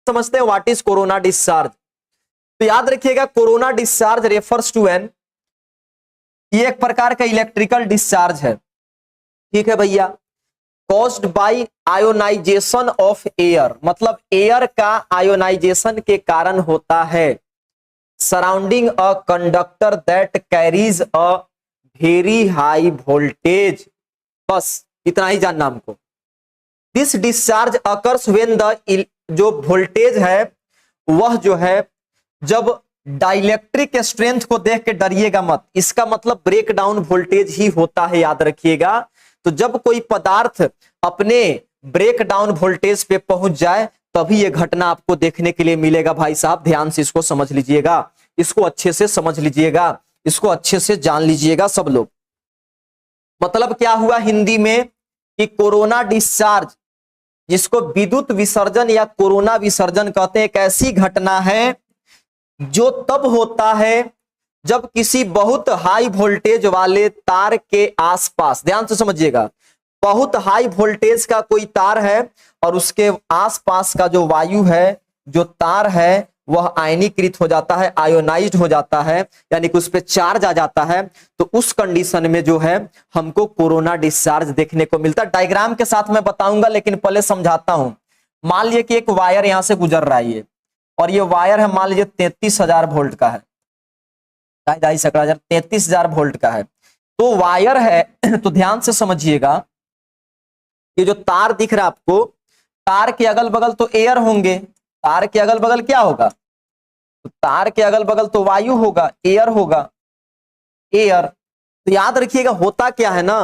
समझते हैं what is corona discharge. तो याद रखिएगा corona discharge refers to an, ये एक प्रकार का इलेक्ट्रिकल डिस्चार्ज है, ठीक है भैया, caused by ionisation of air, मतलब एयर का आयोनाइजेशन के कारण होता है, surrounding a conductor that carries a very high voltage. बस इतना ही जानना हमको। This discharge occurs when the, जो वोल्टेज है वह जो है जब डाइलेक्ट्रिक स्ट्रेंथ को देख के डरिएगा मत, इसका मतलब ब्रेक डाउन वोल्टेज ही होता है, याद रखिएगा। तो जब कोई पदार्थ अपने ब्रेक डाउन वोल्टेज पे पहुंच जाए तभी यह घटना आपको देखने के लिए मिलेगा। भाई साहब ध्यान से इसको समझ लीजिएगा, इसको अच्छे से समझ लीजिएगा, इसको अच्छे से जान लीजिएगा सब लोग। मतलब क्या हुआ हिंदी में कि कोरोना डिस्चार्ज, जिसको विद्युत विसर्जन या कोरोना विसर्जन कहते हैं, एक ऐसी घटना है जो तब होता है जब किसी बहुत हाई वोल्टेज वाले तार के आसपास, ध्यान से समझिएगा, बहुत हाई वोल्टेज का कोई तार है और उसके आसपास का जो वायु है, जो तार है, वह आयनीकृत हो जाता है, आयोनाइज्ड हो जाता है, यानी कि उस पर चार्ज आ जाता है। तो उस कंडीशन में जो है हमको कोरोना डिस्चार्ज देखने को मिलता है। डायग्राम के साथ मैं बताऊंगा, लेकिन पहले समझाता हूं। मान लीजिए कि एक वायर यहां से गुजर रहा है, और ये वायर है मान लीजिए 33,000 वोल्ट का है, 33,000 वोल्ट का है। तो वायर है तो ध्यान से समझिएगा, ये जो तार दिख रहा है आपको, तार के अगल बगल तो एयर होंगे, तार के अगल बगल क्या होगा, तो तार के अगल बगल तो वायु होगा, एयर होगा, एयर। तो याद रखिएगा होता क्या है ना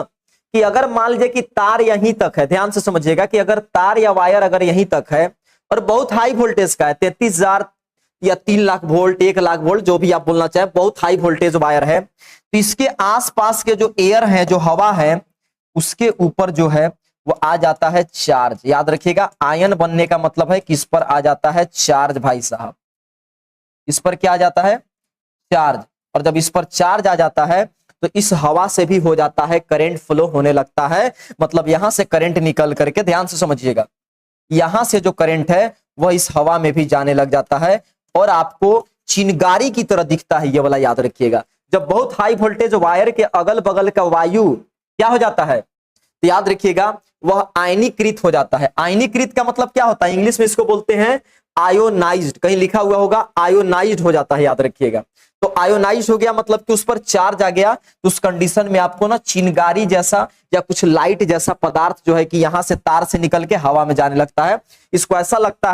कि अगर मान लीजिए कि तार यहीं तक है, ध्यान से समझिएगा कि अगर तार या वायर अगर यहीं तक है और बहुत हाई वोल्टेज का है, 33,000 या 3 लाख वोल्ट, 1 लाख वोल्ट, जो भी आप बोलना चाहे, बहुत हाई वोल्टेज वायर है, तो इसके आसपास के जो एयर है, जो हवा है, उसके ऊपर जो है वो आ जाता है चार्ज। याद रखिएगा आयन बनने का मतलब है कि इस पर आ जाता है चार्ज भाई साहब, इस पर क्या आ जाता है, चार्ज। और जब इस पर चार्ज आ जाता है तो इस हवा से भी हो जाता है करंट फ्लो होने लगता है, मतलब यहां से करंट निकल करके, ध्यान से समझिएगा, यहां से जो करंट है वह इस हवा में भी जाने लग जाता है और आपको चिंगारी की तरह दिखता है। ये वाला याद रखिएगा, जब बहुत हाई वोल्टेज वायर के अगल बगल का वायु क्या हो जाता है, तो याद रखिएगा वह आयनीकृत हो जाता है। आयनीकृत का मतलब क्या होता है, इंग्लिश में इसको बोलते हैं आयोनाइज्ड, कहीं लिखा हुआ होगा आयोनाइज्ड हो जाता है, याद रखिएगा। तो आयोनाइज्ड हो गया मतलब कि उस पर चार्ज आ गया, तो उस कंडीशन में आपको ना चिंगारी जैसा या कुछ लाइट जैसा पदार्थ जो है कि यहां से तार से निकल के हवा में जाने लगता है, इसको ऐसा लगता है